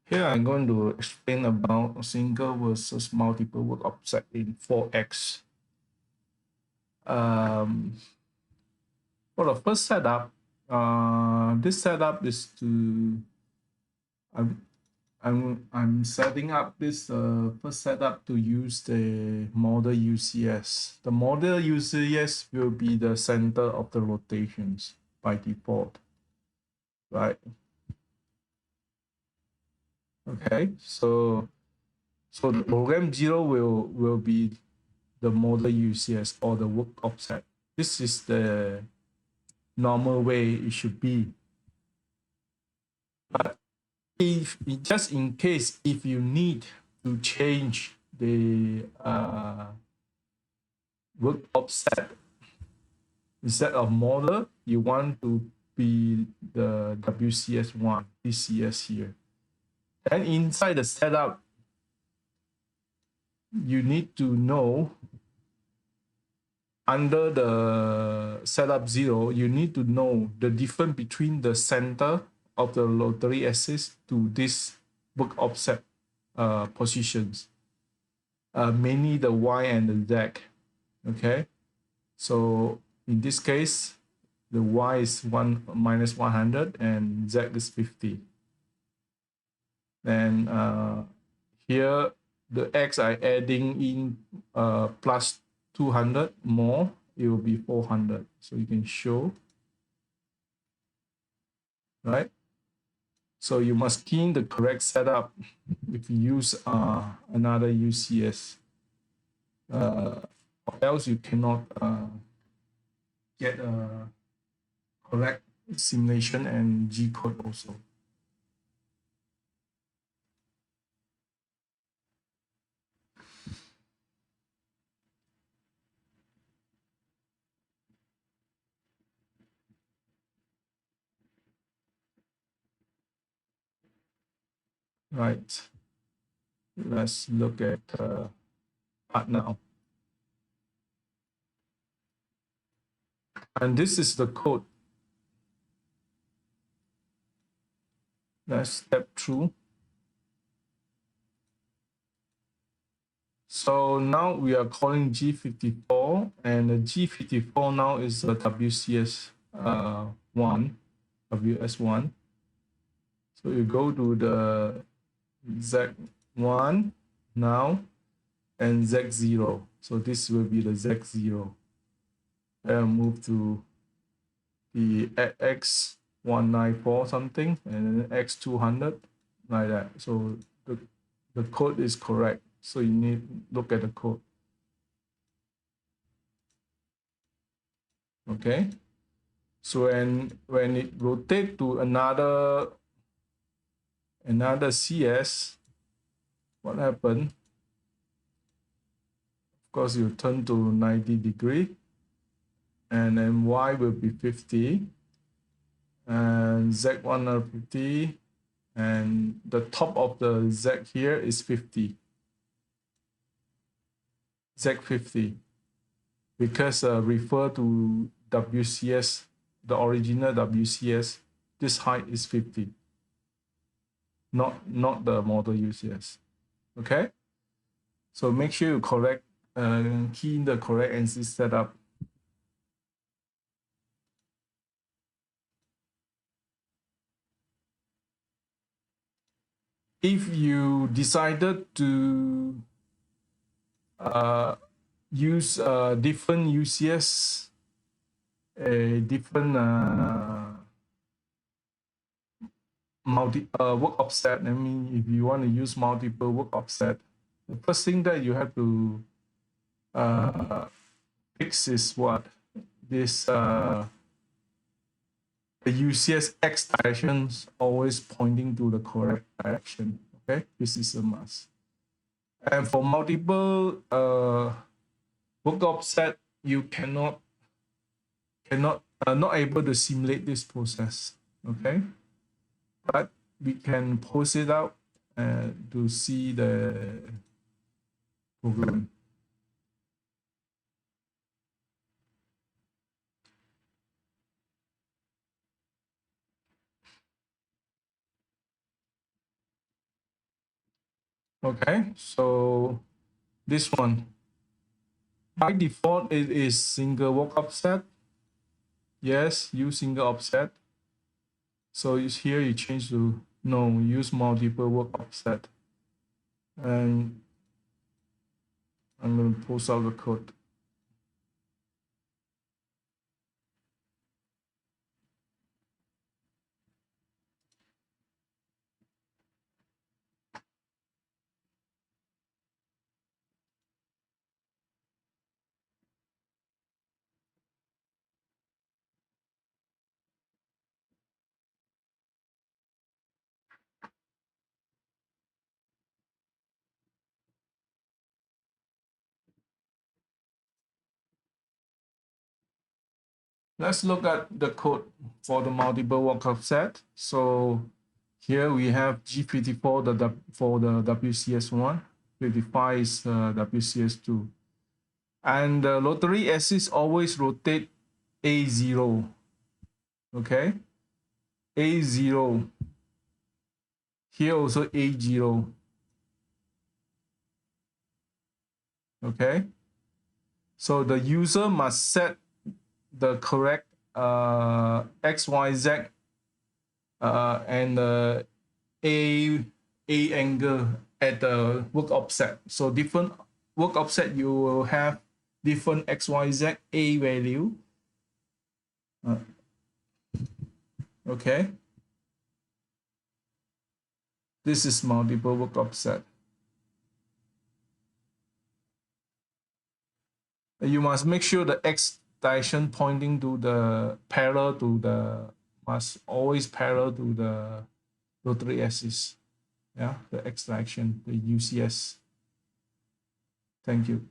Here I'm going to explain about single versus multiple work offset in 4x. For the first setup, this setup is to I'm setting up this first setup to use the model UCS. The model UCS will be the center of the rotations by default, right? Okay, so the program 0 will be the model UCS or the work offset. This is the normal way it should be. But if just in case if you need to change the work offset instead of model, you want to be the WCS1, DCS here. And inside the setup, you need to know under the setup 0, you need to know the difference between the center of the rotary axis to this work offset positions, mainly the Y and the Z. Okay, so in this case, the Y is minus 100 and Z is 50. And here the X I adding in plus 200 more, it will be 400. So you can show, right? So you must key in the correct setup if you use another UCS. Or else you cannot get a correct simulation and G code also. Right. Let's look at part now. And this is the code. Let's step through. So now we are calling G54, and the G54 now is a WCS one, WS1. So you go to the Z1 now and Z0. So this will be the Z0. And move to the X194 something and then X200 like that. So the code is correct. So you need to look at the code. Okay. So when it rotate to another CS, what happened? Of course, you turn to 90 degree, and then Y will be 50, and Z 150, and the top of the Z here is 50. Z50, because refer to WCS, the original WCS, this height is 50, not the model UCS. Okay, so make sure you correct, key in the correct NC setup. If you decided to use different UCS, a different work offset. I mean, if you want to use multiple work offset, the first thing that you have to fix is what? This the UCS X directions always pointing to the correct direction. Okay, this is a must. And for multiple work offset, you cannot not able to simulate this process. Okay, but we can post it out to see the program. Okay, so this one, by default, it is single work offset. Yes, use single offset. So it's here you change to no, use multiple work offset. And I'm going to post out the code. Let's look at the code for the multiple work offset. So here we have G54 for the WCS1, 55 is WCS2. And the rotary axis always rotate A0, okay? A0, here also A0, okay? So the user must set the correct XYZ and A angle at the work offset. So different work offset, you will have different XYZ A value. Okay. This is multiple work offset. You must make sure the X direction pointing to the parallel to the must always parallel to the rotary axis. Yeah, the X direction, the UCS. Thank you.